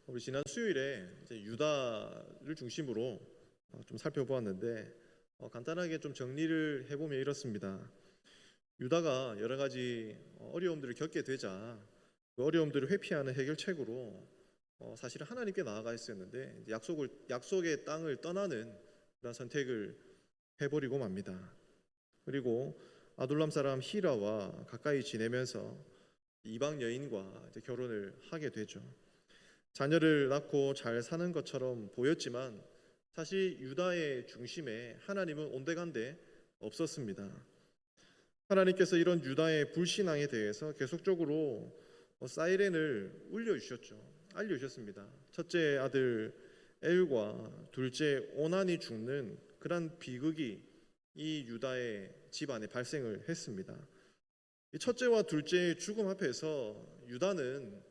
우리 지난 수요일에 이제 유다를 중심으로 좀 살펴보았는데 간단하게 좀 정리를 해보면 이렇습니다. 유다가 여러 가지 어려움들을 겪게 되자 그 어려움들을 회피하는 해결책으로 사실은 하나님께 나아가 있었는데 이제 약속의 땅을 떠나는 그런 선택을 해버리고 맙니다. 그리고 아둘람 사람 히라와 가까이 지내면서 이방 여인과 이제 결혼을 하게 되죠. 자녀를 낳고 잘 사는 것처럼 보였지만 사실 유다의 중심에 하나님은 온데간데 없었습니다. 하나님께서 이런 유다의 불신앙에 대해서 계속적으로 사이렌을 울려주셨죠. 알려주셨습니다. 첫째 아들 엘과 둘째 오난이 죽는 그런 비극이 이 유다의 집안에 발생을 했습니다. 이 첫째와 둘째의 죽음 앞에서 유다는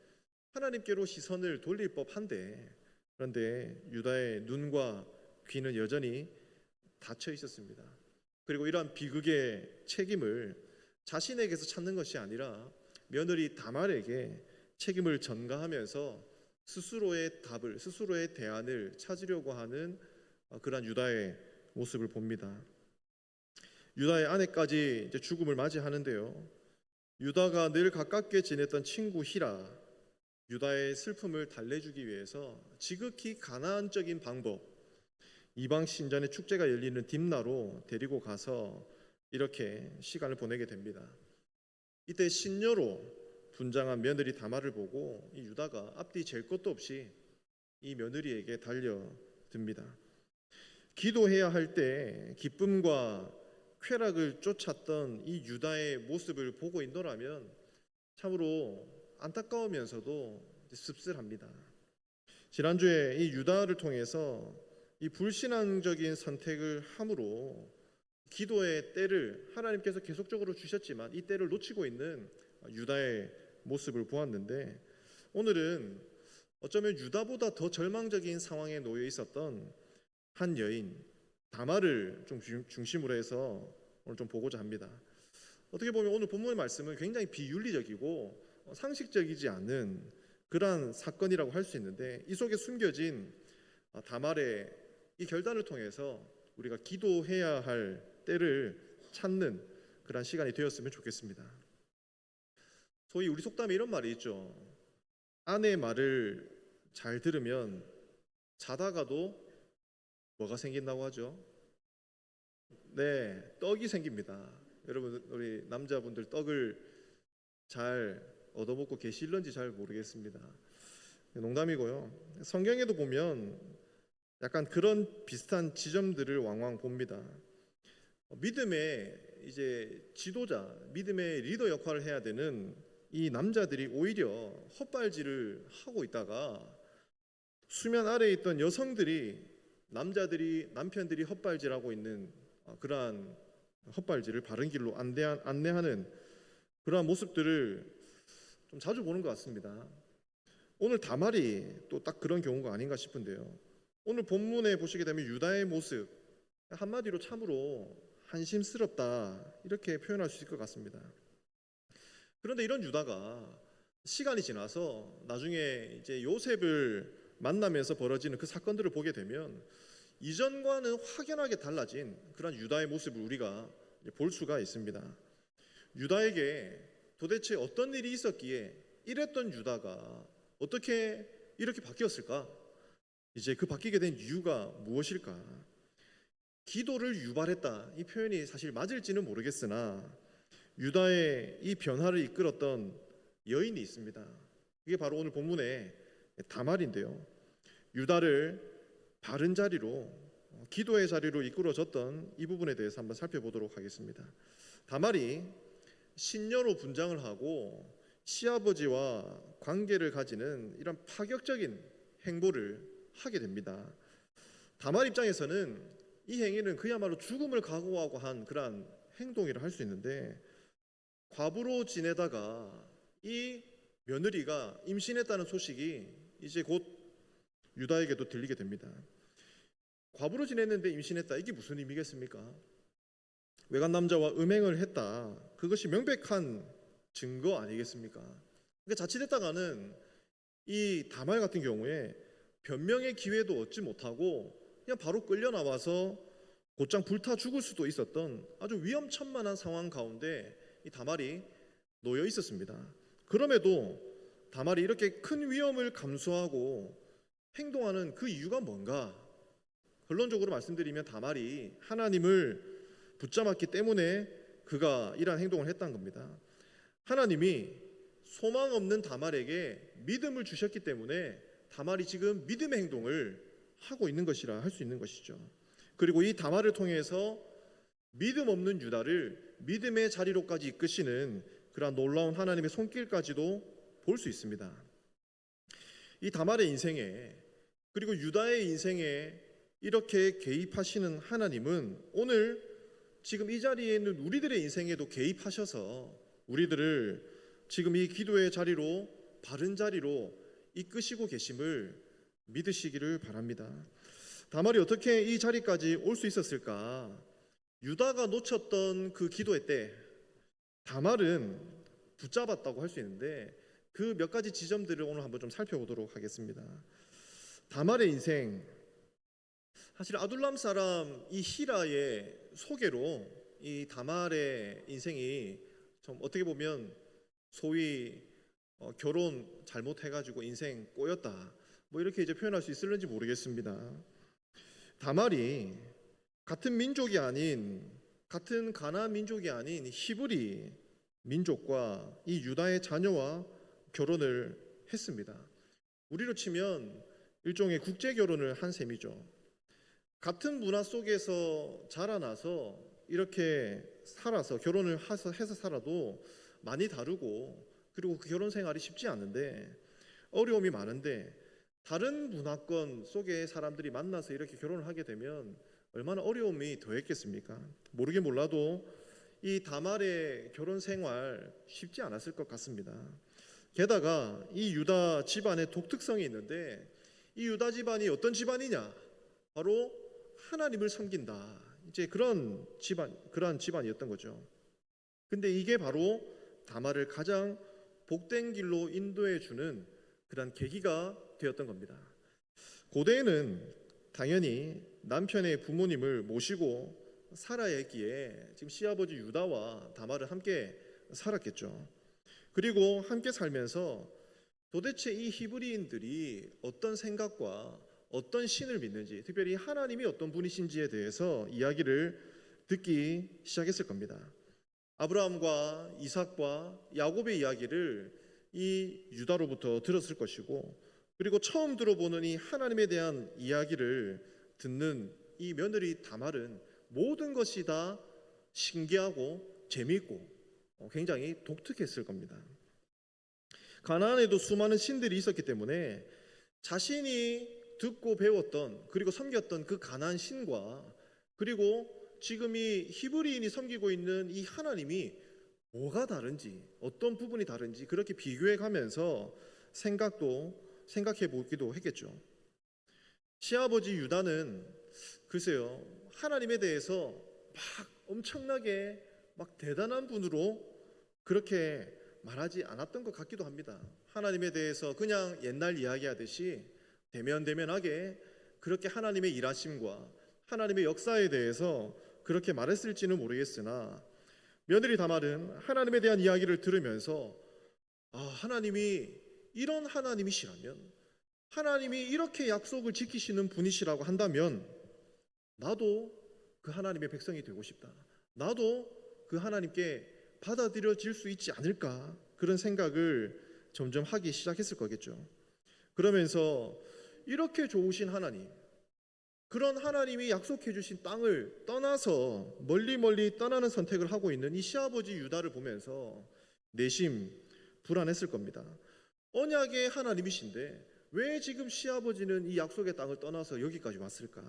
하나님께로 시선을 돌릴 법한데, 그런데 유다의 눈과 귀는 여전히 닫혀 있었습니다. 그리고 이러한 비극의 책임을 자신에게서 찾는 것이 아니라 며느리 다말에게 책임을 전가하면서 스스로의 답을, 스스로의 대안을 찾으려고 하는 그러한 유다의 모습을 봅니다. 유다의 아내까지 이제 죽음을 맞이하는데요. 유다가 늘 가깝게 지냈던 친구 히라, 유다의 슬픔을 달래주기 위해서 지극히 가나안적인 방법, 이방 신전의 축제가 열리는 딥나로 데리고 가서 이렇게 시간을 보내게 됩니다. 이때 신녀로 분장한 며느리 다말을 보고 이 유다가 앞뒤 잴 것도 없이 이 며느리에게 달려듭니다. 기도해야 할 때 기쁨과 쾌락을 쫓았던 이 유다의 모습을 보고 있노라면 참으로 안타까우면서도 씁쓸합니다. 지난주에 이 유다를 통해서 이 불신앙적인 선택을 함으로 기도의 때를 하나님께서 계속적으로 주셨지만 이 때를 놓치고 있는 유다의 모습을 보았는데, 오늘은 어쩌면 유다보다 더 절망적인 상황에 놓여 있었던 한 여인 다말을 좀 중심으로 해서 오늘 좀 보고자 합니다. 어떻게 보면 오늘 본문의 말씀은 굉장히 비윤리적이고 상식적이지 않은 그러한 사건이라고 할 수 있는데, 이 속에 숨겨진 다말의 이 결단을 통해서 우리가 기도해야 할 때를 찾는 그러한 시간이 되었으면 좋겠습니다. 소위 우리 속담에 이런 말이 있죠. 아내의 말을 잘 들으면 자다가도 뭐가 생긴다고 하죠? 네, 떡이 생깁니다. 여러분, 우리 남자분들 떡을 잘 얻어먹고 계실런지 잘 모르겠습니다. 농담이고요. 성경에도 보면 약간 그런 비슷한 지점들을 왕왕 봅니다. 믿음의 이제 지도자, 믿음의 리더 역할을 해야 되는 이 남자들이 오히려 헛발질을 하고 있다가 수면 아래에 있던 여성들이 남편들이 헛발질하고 있는 그러한 헛발질을 바른 길로 안내하는 그러한 모습들을 좀 자주 보는 것 같습니다. 오늘 다말이 또 딱 그런 경우가 아닌가 싶은데요. 오늘 본문에 보시게 되면 유다의 모습, 한마디로 참으로 한심스럽다 이렇게 표현할 수 있을 것 같습니다. 그런데 이런 유다가 시간이 지나서 나중에 이제 요셉을 만나면서 벌어지는 그 사건들을 보게 되면 이전과는 확연하게 달라진 그런 유다의 모습을 우리가 볼 수가 있습니다. 유다에게 도대체 어떤 일이 있었기에 이랬던 유다가 어떻게 이렇게 바뀌었을까? 이제 그 바뀌게 된 이유가 무엇일까? 기도를 유발했다, 이 표현이 사실 맞을지는 모르겠으나 유다의 이 변화를 이끌었던 여인이 있습니다. 그게 바로 오늘 본문의 다말인데요. 유다를 바른 자리로, 기도의 자리로 이끌어줬던 이 부분에 대해서 한번 살펴보도록 하겠습니다. 다말이 신녀로 분장을 하고 시아버지와 관계를 가지는 이런 파격적인 행보를 하게 됩니다. 다말 입장에서는 이 행위는 그야말로 죽음을 각오하고 한 그러한 행동이라 할 수 있는데, 과부로 지내다가 이 며느리가 임신했다는 소식이 이제 곧 유다에게도 들리게 됩니다. 과부로 지냈는데 임신했다, 이게 무슨 의미겠습니까? 외간 남자와 음행을 했다, 그것이 명백한 증거 아니겠습니까? 그러니까 자칫했다가는 이 다말 같은 경우에 변명의 기회도 얻지 못하고 그냥 바로 끌려 나와서 곧장 불타 죽을 수도 있었던 아주 위험천만한 상황 가운데 이 다말이 놓여 있었습니다. 그럼에도 다말이 이렇게 큰 위험을 감수하고 행동하는 그 이유가 뭔가? 결론적으로 말씀드리면 다말이 하나님을 붙잡았기 때문에 그가 이러한 행동을 했다는 겁니다. 하나님이 소망 없는 다말에게 믿음을 주셨기 때문에 다말이 지금 믿음의 행동을 하고 있는 것이라 할 수 있는 것이죠. 그리고 이 다말을 통해서 믿음 없는 유다를 믿음의 자리로까지 이끄시는 그러한 놀라운 하나님의 손길까지도 볼 수 있습니다. 이 다말의 인생에 그리고 유다의 인생에 이렇게 개입하시는 하나님은 오늘 지금 이 자리에 있는 우리들의 인생에도 개입하셔서 우리들을 지금 이 기도의 자리로 바른 자리로 이끄시고 계심을 믿으시기를 바랍니다. 다말이 어떻게 이 자리까지 올 수 있었을까? 유다가 놓쳤던 그 기도의 때 다말은 붙잡았다고 할 수 있는데 그 몇 가지 지점들을 오늘 한번 좀 살펴보도록 하겠습니다. 다말의 인생, 사실 아둘람 사람 이 히라의 소개로 이 다말의 인생이 좀 어떻게 보면 소위 결혼 잘못해가지고 인생 꼬였다 뭐 이렇게 이제 표현할 수 있을는지 모르겠습니다. 다말이 같은 민족이 아닌 같은 가나안 민족이 아닌 히브리 민족과 이 유다의 자녀와 결혼을 했습니다. 우리로 치면 일종의 국제 결혼을 한 셈이죠. 같은 문화 속에서 자라나서 이렇게 살아서 결혼을 해서 살아도 많이 다르고 그리고 그 결혼 생활이 쉽지 않은데 어려움이 많은데 다른 문화권 속의 사람들이 만나서 이렇게 결혼을 하게 되면 얼마나 어려움이 더했겠습니까? 모르게 몰라도 이 다말의 결혼 생활 쉽지 않았을 것 같습니다. 게다가 이 유다 집안의 독특성이 있는데 이 유다 집안이 어떤 집안이냐? 바로 하나님을 섬긴다. 이제 그러한 집안이었던 거죠. 근데 이게 바로 다말을 가장 복된 길로 인도해 주는 그런 계기가 되었던 겁니다. 고대에는 당연히 남편의 부모님을 모시고 살아야 했기에 지금 시아버지 유다와 다말은 함께 살았겠죠. 그리고 함께 살면서 도대체 이 히브리인들이 어떤 생각과 어떤 신을 믿는지, 특별히 하나님이 어떤 분이신지에 대해서 이야기를 듣기 시작했을 겁니다. 아브라함과 이삭과 야곱의 이야기를 이 유다로부터 들었을 것이고, 그리고 처음 들어보는 이 하나님에 대한 이야기를 듣는 이 며느리 다말은 모든 것이 다 신기하고 재미있고 굉장히 독특했을 겁니다. 가나안에도 수많은 신들이 있었기 때문에 자신이 듣고 배웠던 그리고 섬겼던 그 가나안 신과 그리고 지금 이 히브리인이 섬기고 있는 이 하나님이 뭐가 다른지 어떤 부분이 다른지 그렇게 비교해 가면서 생각해 보기도 했겠죠. 시아버지 유다는 글쎄요 하나님에 대해서 막 엄청나게 막 대단한 분으로 그렇게 말하지 않았던 것 같기도 합니다. 하나님에 대해서 그냥 옛날 이야기하듯이 대면대면하게 그렇게 하나님의 일하심과 하나님의 역사에 대해서 그렇게 말했을지는 모르겠으나 며느리 다말은 하나님에 대한 이야기를 들으면서 하나님이 이런 하나님이시라면 하나님이 이렇게 약속을 지키시는 분이시라고 한다면 나도 그 하나님의 백성이 되고 싶다. 나도 그 하나님께 받아들여질 수 있지 않을까 그런 생각을 점점 하기 시작했을 거겠죠. 그러면서 이렇게 좋으신 하나님, 그런 하나님이 약속해 주신 땅을 떠나서 멀리 떠나는 선택을 하고 있는 이 시아버지 유다를 보면서 내심 불안했을 겁니다. 언약의 하나님이신데 왜 지금 시아버지는 이 약속의 땅을 떠나서 여기까지 왔을까?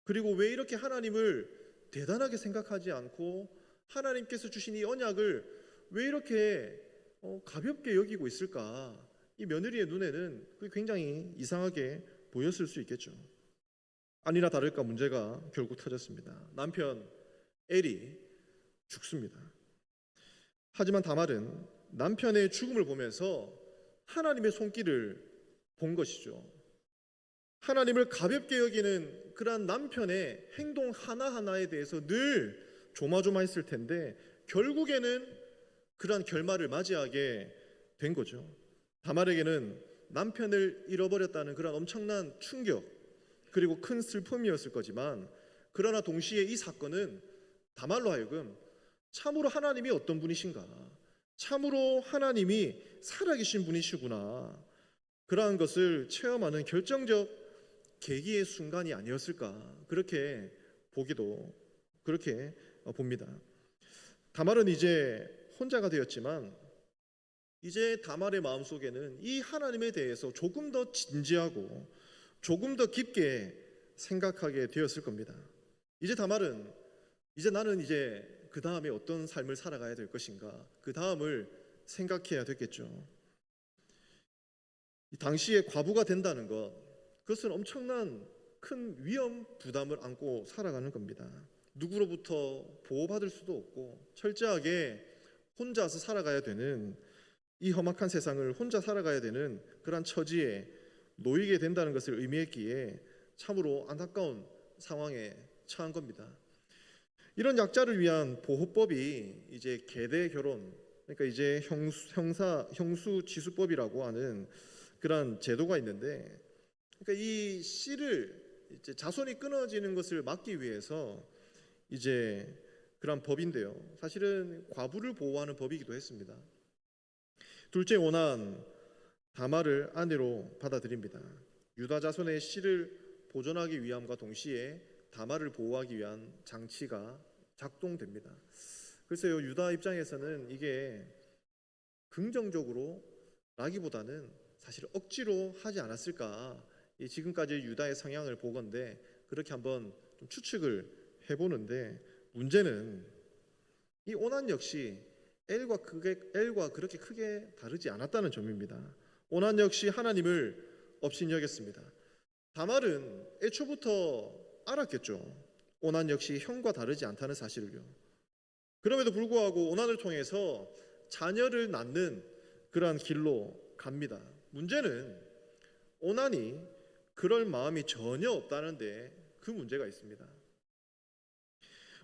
그리고 왜 이렇게 하나님을 대단하게 생각하지 않고 하나님께서 주신 이 언약을 왜 이렇게 가볍게 여기고 있을까? 이 며느리의 눈에는 그게 굉장히 이상하게 보였을 수 있겠죠. 아니나 다를까 문제가 결국 터졌습니다. 남편 엘이 죽습니다. 하지만 다말은 남편의 죽음을 보면서 하나님의 손길을 본 것이죠. 하나님을 가볍게 여기는 그러한 남편의 행동 하나하나에 대해서 늘 조마조마했을 텐데 결국에는 그러한 결말을 맞이하게 된 거죠. 다말에게는 남편을 잃어버렸다는 그런 엄청난 충격 그리고 큰 슬픔이었을 거지만, 그러나 동시에 이 사건은 다말로 하여금 참으로 하나님이 어떤 분이신가, 참으로 하나님이 살아계신 분이시구나, 그러한 것을 체험하는 결정적 계기의 순간이 아니었을까, 그렇게 봅니다. 다말은 이제 혼자가 되었지만 이제 다말의 마음속에는 이 하나님에 대해서 조금 더 진지하고 조금 더 깊게 생각하게 되었을 겁니다. 이제 다말은 나는 그 다음에 어떤 삶을 살아가야 될 것인가, 그 다음을 생각해야 됐겠죠. 당시에 과부가 된다는 것, 그것은 엄청난 큰 위험 부담을 안고 살아가는 겁니다. 누구로부터 보호받을 수도 없고 철저하게 혼자서 살아가야 되는, 이 험악한 세상을 혼자 살아가야 되는 그러한 처지에 놓이게 된다는 것을 의미했기에 참으로 안타까운 상황에 처한 겁니다. 이런 약자를 위한 보호법이 이제 계대 결혼, 그러니까 이제 형수지수법이라고 하는 그런 제도가 있는데, 그러니까 이 씨를 이제 자손이 끊어지는 것을 막기 위해서 이제 그런 법인데요. 사실은 과부를 보호하는 법이기도 했습니다. 둘째 오난 다말을 아내로 받아들입니다. 유다 자손의 씨를 보존하기 위함과 동시에 다말을 보호하기 위한 장치가 작동됩니다. 글쎄요, 유다 입장에서는 이게 긍정적으로 라기보다는 사실 억지로 하지 않았을까, 지금까지 유다의 성향을 보건대 그렇게 한번 좀 추측을 해보는데, 문제는 이 오난 역시 엘과 그렇게 크게 다르지 않았다는 점입니다. 오난 역시 하나님을 업신여겼습니다. 다말은 애초부터 알았겠죠. 오난 역시 형과 다르지 않다는 사실을요. 그럼에도 불구하고 오난을 통해서 자녀를 낳는 그러한 길로 갑니다. 문제는 오난이 그럴 마음이 전혀 없다는데 그 문제가 있습니다.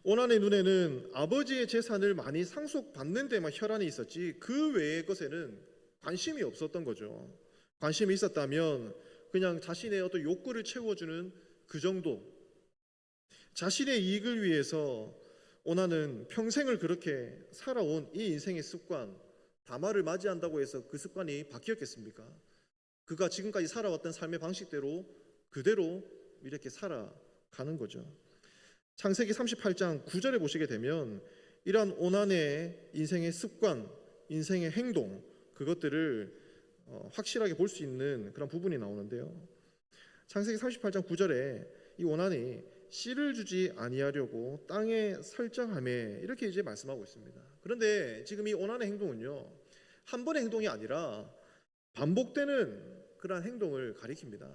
오난의 눈에는 아버지의 재산을 많이 상속받는 데만 혈안이 있었지 그 외의 것에는 관심이 없었던 거죠. 관심이 있었다면 그냥 자신의 어떤 욕구를 채워주는 그 정도, 자신의 이익을 위해서 오난은 평생을 그렇게 살아온 이 인생의 습관, 다말을 맞이한다고 해서 그 습관이 바뀌었겠습니까? 그가 지금까지 살아왔던 삶의 방식대로 그대로 이렇게 살아가는 거죠. 창세기 38장 9절에 보시게 되면 이러한 오난의 인생의 습관, 인생의 행동, 그것들을 확실하게 볼 수 있는 그런 부분이 나오는데요. 창세기 38장 9절에 이 오난이 씨를 주지 아니하려고 땅에 설정하매, 이렇게 이제 말씀하고 있습니다. 그런데 지금 이 오난의 행동은요, 한 번의 행동이 아니라 반복되는 그러한 행동을 가리킵니다.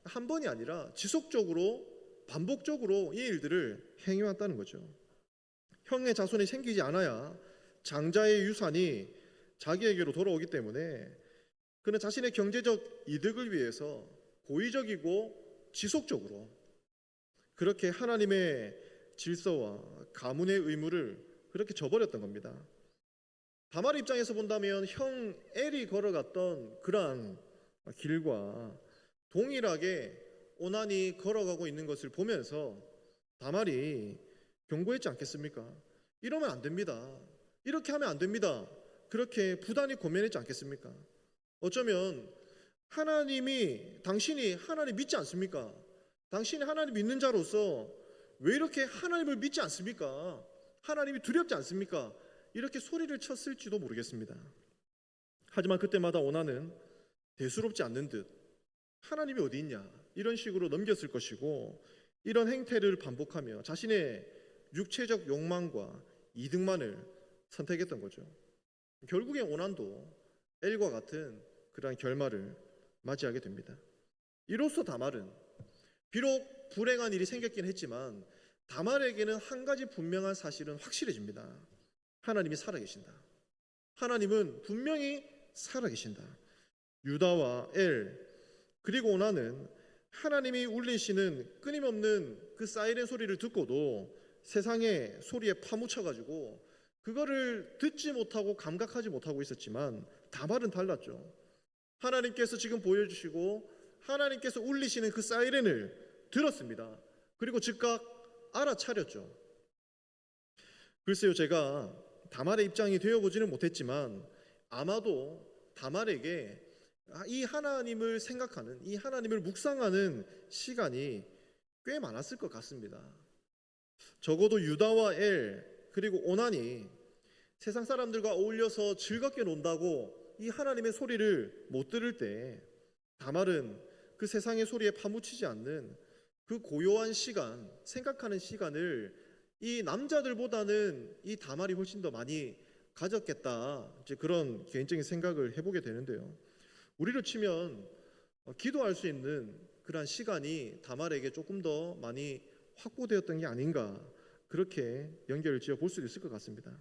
한 번이 아니라 지속적으로 반복적으로 이 일들을 행해왔다는 거죠. 형의 자손이 생기지 않아야 장자의 유산이 자기에게로 돌아오기 때문에 그는 자신의 경제적 이득을 위해서 고의적이고 지속적으로 그렇게 하나님의 질서와 가문의 의무를 그렇게 저버렸던 겁니다. 다말 입장에서 본다면 형 엘이 걸어갔던 그러한 길과 동일하게 오난이 걸어가고 있는 것을 보면서 다말이 경고했지 않겠습니까? 이러면 안 됩니다. 이렇게 하면 안 됩니다. 그렇게 부단히 고민했지 않겠습니까? 어쩌면 당신이 하나님 믿지 않습니까? 당신이 하나님 믿는 자로서 왜 이렇게 하나님을 믿지 않습니까? 하나님이 두렵지 않습니까? 이렇게 소리를 쳤을지도 모르겠습니다. 하지만 그때마다 오난은 대수롭지 않는 듯 하나님이 어디 있냐 이런 식으로 넘겼을 것이고, 이런 행태를 반복하며 자신의 육체적 욕망과 이득만을 선택했던 거죠. 결국에 오난도 엘과 같은 그러한 결말을 맞이하게 됩니다. 이로써 다말은 비록 불행한 일이 생겼긴 했지만 다말에게는 한 가지 분명한 사실은 확실해집니다. 하나님이 살아계신다. 하나님은 분명히 살아계신다. 유다와 엘, 그리고 오나는 하나님이 울리시는 끊임없는 그 사이렌 소리를 듣고도 세상의 소리에 파묻혀가지고 그거를 듣지 못하고 감각하지 못하고 있었지만 다말은 달랐죠. 하나님께서 지금 보여주시고 하나님께서 울리시는 그 사이렌을 들었습니다. 그리고 즉각 알아차렸죠. 글쎄요, 제가 다말의 입장이 되어보지는 못했지만 아마도 다말에게 이 하나님을 생각하는, 이 하나님을 묵상하는 시간이 꽤 많았을 것 같습니다. 적어도 유다와 엘 그리고 오난이 세상 사람들과 어울려서 즐겁게 논다고 이 하나님의 소리를 못 들을 때 다말은 그 세상의 소리에 파묻히지 않는 그 고요한 시간, 생각하는 시간을 이 남자들보다는 이 다말이 훨씬 더 많이 가졌겠다, 이제 그런 개인적인 생각을 해보게 되는데요. 우리로 치면 기도할 수 있는 그러한 시간이 다말에게 조금 더 많이 확보되었던 게 아닌가, 그렇게 연결을 지어 볼 수도 있을 것 같습니다.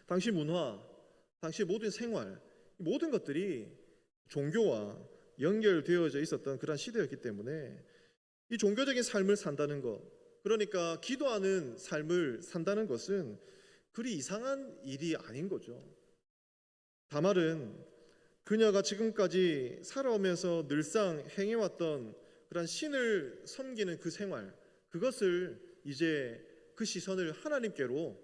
당시 문화, 당시 모든 생활, 모든 것들이 종교와 연결되어져 있었던 그런 시대였기 때문에 이 종교적인 삶을 산다는 것, 그러니까 기도하는 삶을 산다는 것은 그리 이상한 일이 아닌 거죠. 다말은 그녀가 지금까지 살아오면서 늘상 행해왔던 그런 신을 섬기는 그 생활, 그것을 이제 그 시선을 하나님께로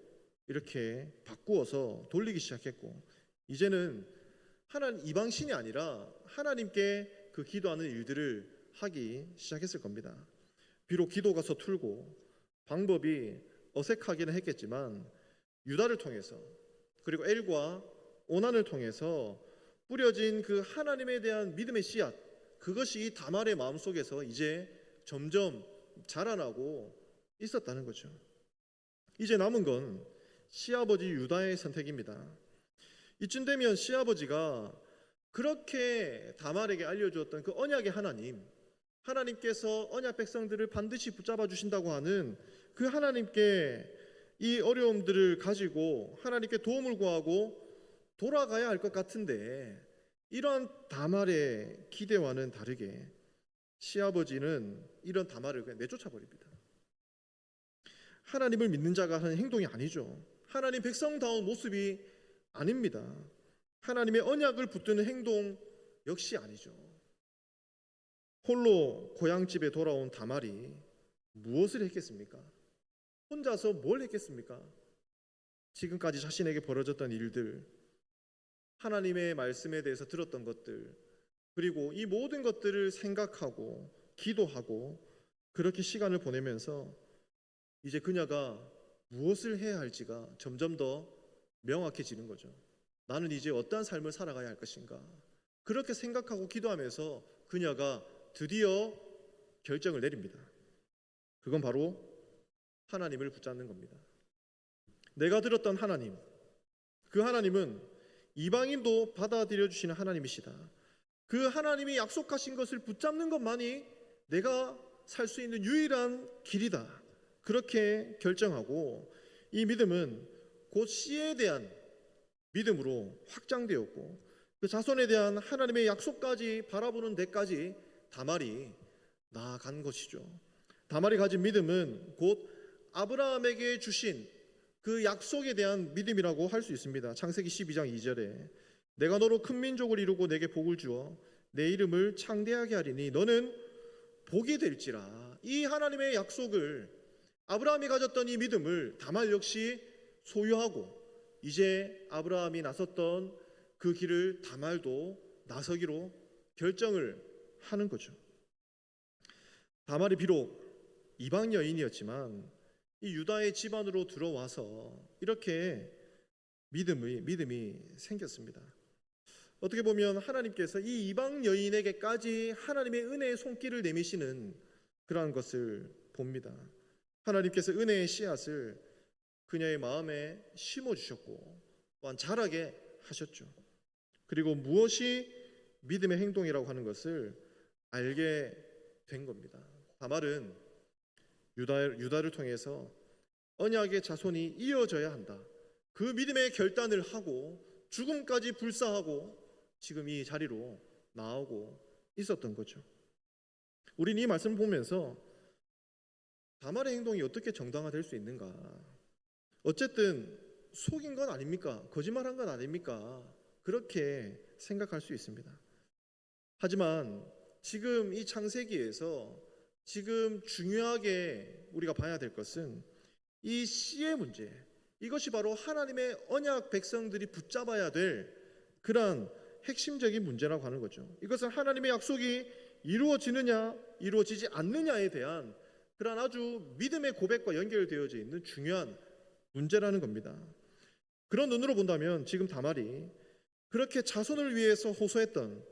이렇게 바꾸어서 돌리기 시작했고, 이제는 하나님 이방신이 아니라 하나님께 그 기도하는 일들을 하기 시작했을 겁니다. 비록 기도가 서툴고 방법이 어색하기는 했겠지만 유다를 통해서 그리고 엘과 오난을 통해서 뿌려진 그 하나님에 대한 믿음의 씨앗, 그것이 다말의 마음속에서 이제 점점 자라나고 있었다는 거죠. 이제 남은 건 시아버지 유다의 선택입니다. 이쯤 되면 시아버지가 그렇게 다말에게 알려주었던 그 언약의 하나님, 하나님께서 언약 백성들을 반드시 붙잡아 주신다고 하는 그 하나님께 이 어려움들을 가지고 하나님께 도움을 구하고 돌아가야 할 것 같은데, 이러한 다말의 기대와는 다르게 시아버지는 이런 다말을 그냥 내쫓아 버립니다. 하나님을 믿는 자가 하는 행동이 아니죠. 하나님 백성다운 모습이 아닙니다. 하나님의 언약을 붙드는 행동 역시 아니죠. 홀로 고향집에 돌아온 다말이 무엇을 했겠습니까? 혼자서 뭘 했겠습니까? 지금까지 자신에게 벌어졌던 일들, 하나님의 말씀에 대해서 들었던 것들, 그리고 이 모든 것들을 생각하고 기도하고 그렇게 시간을 보내면서 이제 그녀가 무엇을 해야 할지가 점점 더 명확해지는 거죠. 나는 이제 어떠한 삶을 살아가야 할 것인가, 그렇게 생각하고 기도하면서 그녀가 드디어 결정을 내립니다. 그건 바로 하나님을 붙잡는 겁니다. 내가 들었던 하나님, 그 하나님은 이방인도 받아들여 주시는 하나님이시다. 그 하나님이 약속하신 것을 붙잡는 것만이 내가 살 수 있는 유일한 길이다, 그렇게 결정하고 이 믿음은 곧 씨에 대한 믿음으로 확장되었고 그 자손에 대한 하나님의 약속까지 바라보는 데까지 다말이 나아간 것이죠. 다말이 가진 믿음은 곧 아브라함에게 주신 그 약속에 대한 믿음이라고 할 수 있습니다. 창세기 12장 2절에 내가 너로 큰 민족을 이루고 내게 복을 주어 내 이름을 창대하게 하리니 너는 복이 될지라. 이 하나님의 약속을, 아브라함이 가졌던 이 믿음을 다말 역시 소유하고 이제 아브라함이 나섰던 그 길을 다말도 나서기로 결정을 하는 거죠. 다말이 비록 이방 여인이었지만 이 유다의 집안으로 들어와서 이렇게 믿음이 생겼습니다. 어떻게 보면 하나님께서 이 이방 여인에게까지 하나님의 은혜의 손길을 내미시는 그러한 것을 봅니다. 하나님께서 은혜의 씨앗을 그녀의 마음에 심어주셨고 또한 자라게 하셨죠. 그리고 무엇이 믿음의 행동이라고 하는 것을 알게 된 겁니다. 다말은 유다를 통해서 언약의 자손이 이어져야 한다, 그 믿음의 결단을 하고 죽음까지 불사하고 지금 이 자리로 나오고 있었던 거죠. 우리는 이 말씀을 보면서 다말의 행동이 어떻게 정당화될 수 있는가? 어쨌든 속인 건 아닙니까? 거짓말한 건 아닙니까? 그렇게 생각할 수 있습니다. 하지만 지금 이 창세기에서 지금 중요하게 우리가 봐야 될 것은 이 씨의 문제, 이것이 바로 하나님의 언약 백성들이 붙잡아야 될 그러한 핵심적인 문제라고 하는 거죠. 이것은 하나님의 약속이 이루어지느냐 이루어지지 않느냐에 대한 그러한 아주 믿음의 고백과 연결되어져 있는 중요한 문제라는 겁니다. 그런 눈으로 본다면 지금 다말이 그렇게 자손을 위해서 호소했던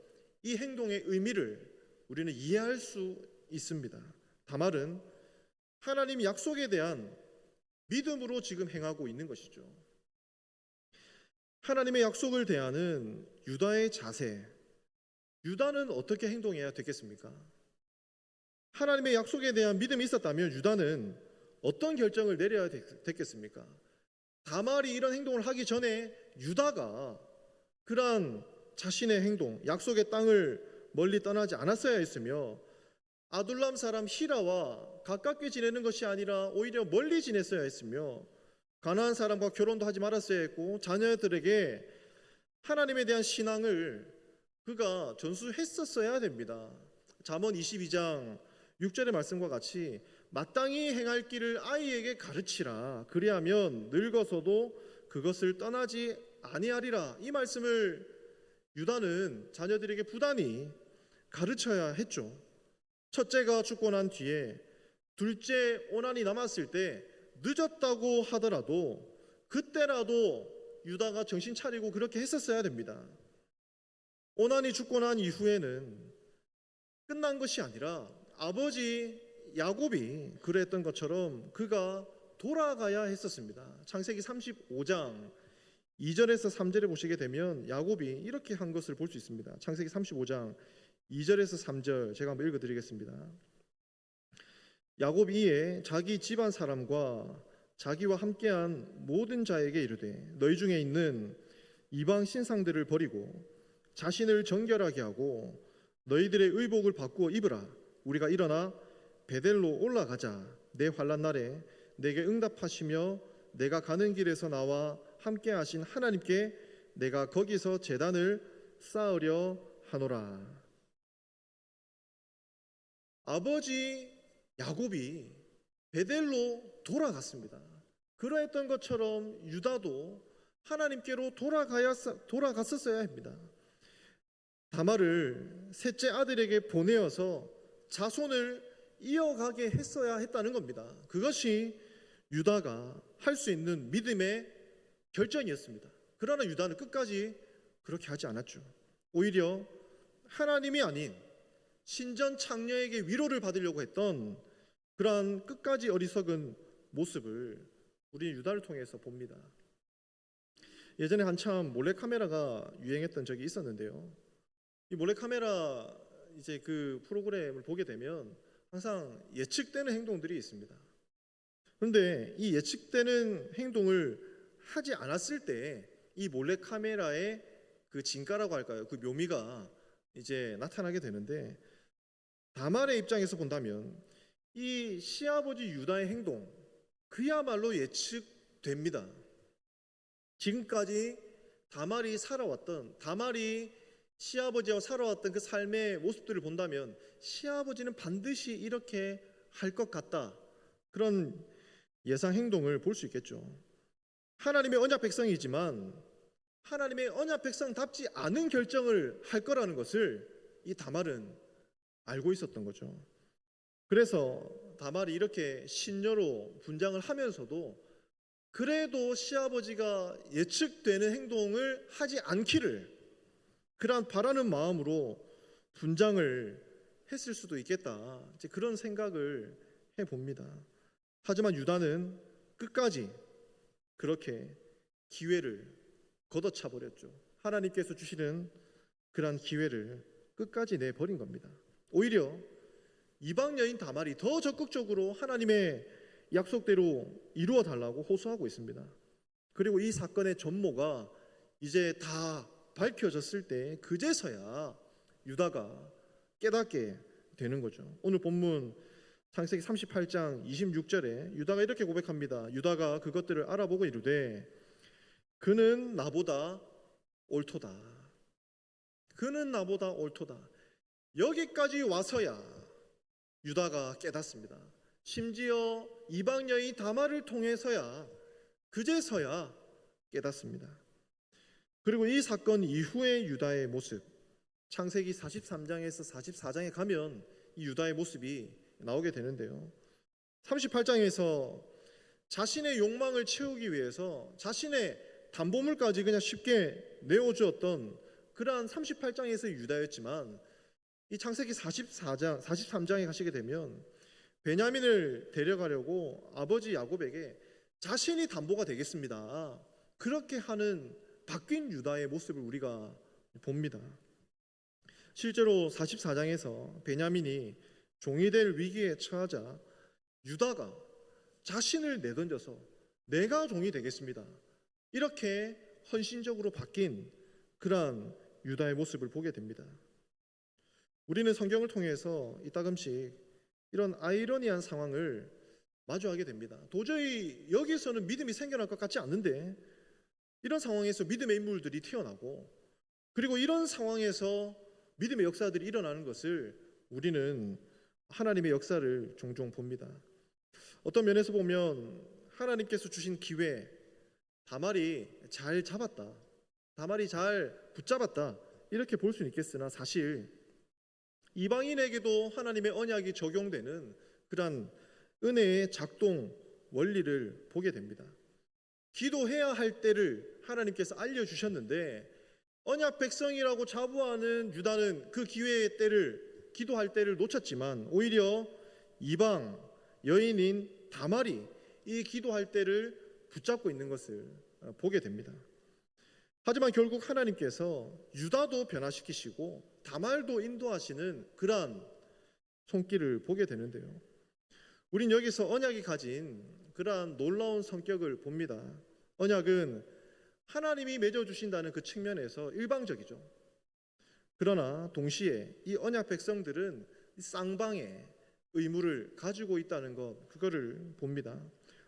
이 행동의 의미를 우리는 이해할 수 있습니다. 다말은 하나님 약속에 대한 믿음으로 지금 행하고 있는 것이죠. 하나님의 약속을 대하는 유다의 자세, 유다는 어떻게 행동해야 되겠습니까? 하나님의 약속에 대한 믿음이 있었다면 유다는 어떤 결정을 내려야 됐겠습니까? 다말이 이런 행동을 하기 전에 유다가 그러한 자신의 행동, 약속의 땅을 멀리 떠나지 않았어야 했으며 아둘람 사람 히라와 가깝게 지내는 것이 아니라 오히려 멀리 지냈어야 했으며 가나안 사람과 결혼도 하지 말았어야 했고 자녀들에게 하나님에 대한 신앙을 그가 전수했었어야 됩니다. 잠언 22장 6절의 말씀과 같이 마땅히 행할 길을 아이에게 가르치라. 그리하면 늙어서도 그것을 떠나지 아니하리라. 이 말씀을 유다는 자녀들에게 부단히 가르쳐야 했죠. 첫째가 죽고 난 뒤에 둘째 오난이 남았을 때 늦었다고 하더라도 그때라도 유다가 정신 차리고 그렇게 했었어야 됩니다. 오난이 죽고 난 이후에는 끝난 것이 아니라 아버지 야곱이 그랬던 것처럼 그가 돌아가야 했었습니다. 창세기 35장 2절에서 3절에 보시게 되면 야곱이 이렇게 한 것을 볼 수 있습니다. 창세기 35장 2절에서 3절 제가 한번 읽어드리겠습니다. 야곱 이에 자기 집안 사람과 자기와 함께한 모든 자에게 이르되 너희 중에 있는 이방 신상들을 버리고 자신을 정결하게 하고 너희들의 의복을 바꾸어 입으라. 우리가 일어나 베델로 올라가자. 내 환난 날에 내게 응답하시며 내가 가는 길에서 나와 함께 하신 하나님께 내가 거기서 제단을 쌓으려 하노라. 아버지 야곱이 베델로 돌아갔습니다. 그러했던 것처럼 유다도 하나님께로 돌아갔었어야 합니다. 다말을 셋째 아들에게 보내어서 자손을 이어가게 했어야 했다는 겁니다. 그것이 유다가 할 수 있는 믿음의 결정이었습니다. 그러나 유다는 끝까지 그렇게 하지 않았죠. 오히려 하나님이 아닌 신전 창녀에게 위로를 받으려고 했던 그러한 끝까지 어리석은 모습을 우리 유다를 통해서 봅니다. 예전에 한참 몰래카메라가 유행했던 적이 있었는데요. 이 몰래카메라 이제 그 프로그램을 보게 되면 항상 예측되는 행동들이 있습니다. 그런데 이 예측되는 행동을 하지 않았을 때 이 몰래카메라의 그 진가라고 할까요? 그 묘미가 이제 나타나게 되는데 다말의 입장에서 본다면 이 시아버지 유다의 행동 그야말로 예측됩니다. 지금까지 다말이 시아버지와 살아왔던 그 삶의 모습들을 본다면 시아버지는 반드시 이렇게 할 것 같다. 그런 예상 행동을 볼 수 있겠죠. 하나님의 언약 백성이지만 하나님의 언약 백성답지 않은 결정을 할 거라는 것을 이 다말은 알고 있었던 거죠. 그래서 다말이 이렇게 신녀로 분장을 하면서도 그래도 시아버지가 예측되는 행동을 하지 않기를 그러한 바라는 마음으로 분장을 했을 수도 있겠다. 이제 그런 생각을 해봅니다. 하지만 유다는 끝까지 그렇게 기회를 걷어차 버렸죠. 하나님께서 주시는 그러한 기회를 끝까지 내버린 겁니다. 오히려 이방 여인 다말이 더 적극적으로 하나님의 약속대로 이루어 달라고 호소하고 있습니다. 그리고 이 사건의 전모가 이제 다 밝혀졌을 때 그제서야 유다가 깨닫게 되는 거죠. 오늘 본문 창세기 38장 26절에 유다가 이렇게 고백합니다. 유다가 그것들을 알아보고 이르되 그는 나보다 옳도다. 그는 나보다 옳도다. 여기까지 와서야 유다가 깨닫습니다. 심지어 이방 여인 다말을 통해서야 그제서야 깨닫습니다. 그리고 이 사건 이후의 유다의 모습, 창세기 43장에서 44장에 가면 이 유다의 모습이 나오게 되는데요. 38장에서 자신의 욕망을 채우기 위해서 자신의 담보물까지 그냥 쉽게 내어주었던 그러한 38장에서의 유다였지만 이 창세기 44장, 43장에 가시게 되면 베냐민을 데려가려고 아버지 야곱에게 자신이 담보가 되겠습니다. 그렇게 하는 바뀐 유다의 모습을 우리가 봅니다. 실제로 44장에서 베냐민이 종이 될 위기에 처하자 유다가 자신을 내던져서 내가 종이 되겠습니다. 이렇게 헌신적으로 바뀐 그러한 유다의 모습을 보게 됩니다. 우리는 성경을 통해서 이따금씩 이런 아이러니한 상황을 마주하게 됩니다. 도저히 여기서는 믿음이 생겨날 것 같지 않는데 이런 상황에서 믿음의 인물들이 튀어나오고 그리고 이런 상황에서 믿음의 역사들이 일어나는 것을 우리는 하나님의 역사를 종종 봅니다. 어떤 면에서 보면 하나님께서 주신 기회, 다말이 잘 잡았다, 다말이 잘 붙잡았다 이렇게 볼 수는 있겠으나 사실 이방인에게도 하나님의 언약이 적용되는 그러한 은혜의 작동 원리를 보게 됩니다. 기도해야 할 때를 하나님께서 알려주셨는데 언약 백성이라고 자부하는 유다는 그 기회의 때를, 기도할 때를 놓쳤지만 오히려 이방 여인인 다말이 이 기도할 때를 붙잡고 있는 것을 보게 됩니다. 하지만 결국 하나님께서 유다도 변화시키시고 다말도 인도하시는 그러한 손길을 보게 되는데요. 우린 여기서 언약이 가진 그러한 놀라운 성격을 봅니다. 언약은 하나님이 맺어주신다는 그 측면에서 일방적이죠. 그러나 동시에 이 언약 백성들은 쌍방의 의무를 가지고 있다는 것, 그거를 봅니다.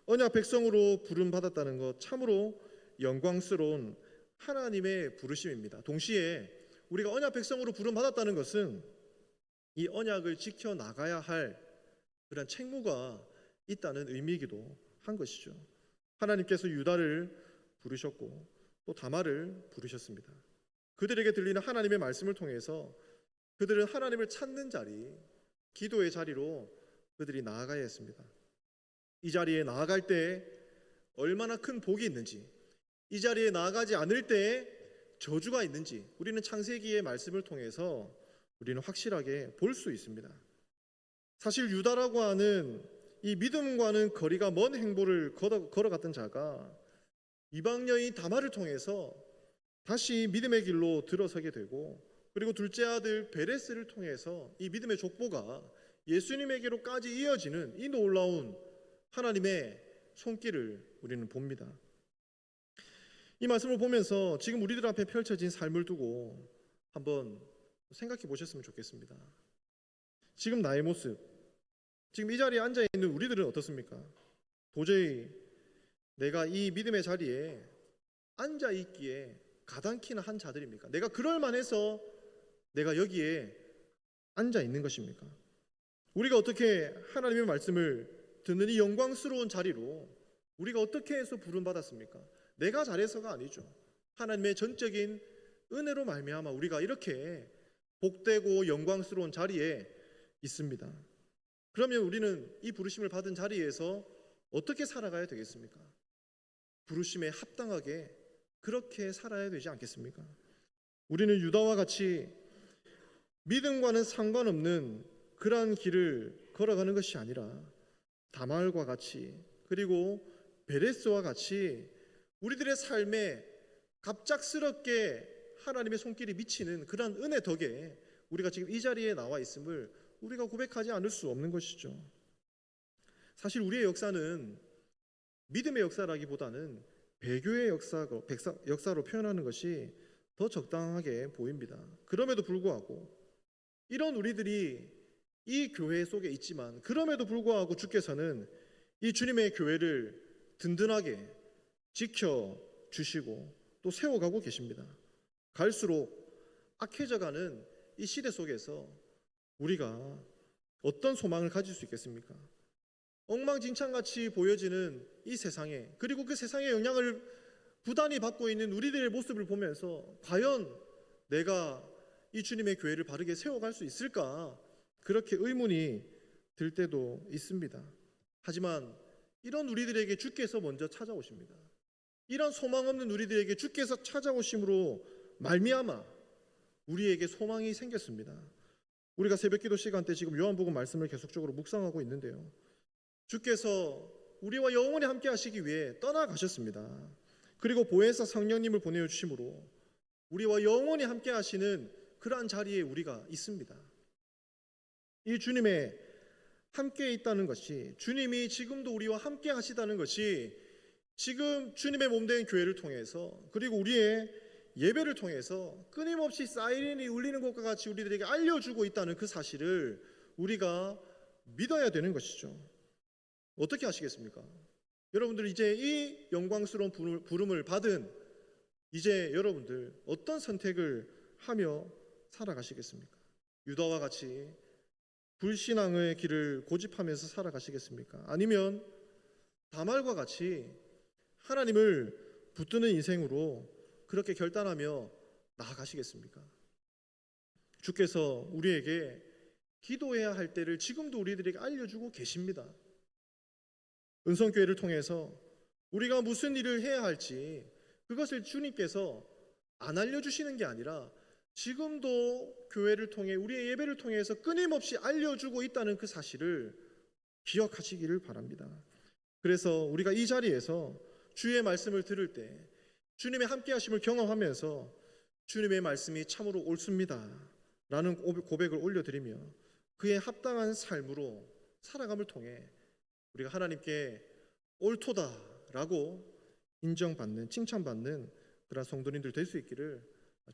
언약 백성으로 부름받았다는 것 참으로 영광스러운 하나님의 부르심입니다. 동시에 우리가 언약 백성으로 부름받았다는 것은 이 언약을 지켜나가야 할 그런 책무가 있다는 의미이기도 한 것이죠. 하나님께서 유다를 부르셨고 또 다말을 부르셨습니다. 그들에게 들리는 하나님의 말씀을 통해서 그들은 하나님을 찾는 자리, 기도의 자리로 그들이 나아가야 했습니다. 이 자리에 나아갈 때 얼마나 큰 복이 있는지, 이 자리에 나아가지 않을 때 저주가 있는지 우리는 창세기의 말씀을 통해서 우리는 확실하게 볼 수 있습니다. 사실 유다라고 하는 이 믿음과는 거리가 먼 행보를 걸어갔던 자가 이방 여인 다말을 통해서 다시 믿음의 길로 들어서게 되고 그리고 둘째 아들 베레스를 통해서 이 믿음의 족보가 예수님에게로까지 이어지는 이 놀라운 하나님의 손길을 우리는 봅니다. 이 말씀을 보면서 지금 우리들 앞에 펼쳐진 삶을 두고 한번 생각해 보셨으면 좋겠습니다. 지금 나의 모습, 지금 이 자리에 앉아 있는 우리들은 어떻습니까? 도저히 내가 이 믿음의 자리에 앉아 있기에 가당키나 한 자들입니까? 내가 그럴 만해서 내가 여기에 앉아 있는 것입니까? 우리가 어떻게 하나님의 말씀을 듣는 이 영광스러운 자리로 우리가 어떻게 해서 부름받았습니까? 내가 잘해서가 아니죠. 하나님의 전적인 은혜로 말미암아 우리가 이렇게 복되고 영광스러운 자리에 있습니다. 그러면 우리는 이 부르심을 받은 자리에서 어떻게 살아가야 되겠습니까? 부르심에 합당하게 그렇게 살아야 되지 않겠습니까? 우리는 유다와 같이 믿음과는 상관없는 그러한 길을 걸어가는 것이 아니라 다말과 같이 그리고 베레스와 같이 우리들의 삶에 갑작스럽게 하나님의 손길이 미치는 그러한 은혜 덕에 우리가 지금 이 자리에 나와 있음을 우리가 고백하지 않을 수 없는 것이죠. 사실 우리의 역사는 믿음의 역사라기보다는 배교의 역사로 표현하는 것이 더 적당하게 보입니다. 그럼에도 불구하고 이런 우리들이 이 교회 속에 있지만 그럼에도 불구하고 주께서는 이 주님의 교회를 든든하게 지켜 주시고 또 세워가고 계십니다. 갈수록 악해져가는 이 시대 속에서 우리가 어떤 소망을 가질 수 있겠습니까? 엉망진창같이 보여지는 이 세상에, 그리고 그 세상의 영향을 부단히 받고 있는 우리들의 모습을 보면서 과연 내가 이 주님의 교회를 바르게 세워갈 수 있을까? 그렇게 의문이 들 때도 있습니다. 하지만 이런 우리들에게 주께서 먼저 찾아오십니다. 이런 소망 없는 우리들에게 주께서 찾아오심으로 말미암아 우리에게 소망이 생겼습니다. 우리가 새벽기도 시간 때 지금 요한복음 말씀을 계속적으로 묵상하고 있는데요, 주께서 우리와 영원히 함께 하시기 위해 떠나가셨습니다. 그리고 보혜사 성령님을 보내주심으로 우리와 영원히 함께 하시는 그러한 자리에 우리가 있습니다. 이 주님의 함께 있다는 것이, 주님이 지금도 우리와 함께 하시다는 것이 지금 주님의 몸된 교회를 통해서, 그리고 우리의 예배를 통해서 끊임없이 사이렌이 울리는 것과 같이 우리들에게 알려주고 있다는 그 사실을 우리가 믿어야 되는 것이죠. 어떻게 하시겠습니까? 여러분들 이제 이 영광스러운 부름을 받은 이제 여러분들 어떤 선택을 하며 살아가시겠습니까? 유다와 같이 불신앙의 길을 고집하면서 살아가시겠습니까? 아니면 다말과 같이 하나님을 붙드는 인생으로 그렇게 결단하며 나아가시겠습니까? 주께서 우리에게 기도해야 할 때를 지금도 우리들에게 알려주고 계십니다. 은성교회를 통해서 우리가 무슨 일을 해야 할지 그것을 주님께서 안 알려주시는 게 아니라 지금도 교회를 통해, 우리의 예배를 통해서 끊임없이 알려주고 있다는 그 사실을 기억하시기를 바랍니다. 그래서 우리가 이 자리에서 주의 말씀을 들을 때 주님의 함께 하심을 경험하면서 주님의 말씀이 참으로 옳습니다 라는 고백을 올려드리며 그에 합당한 삶으로 살아감을 통해 우리가 하나님께 옳도다라고 인정받는, 칭찬받는 그런 성도님들 될 수 있기를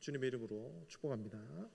주님의 이름으로 축복합니다.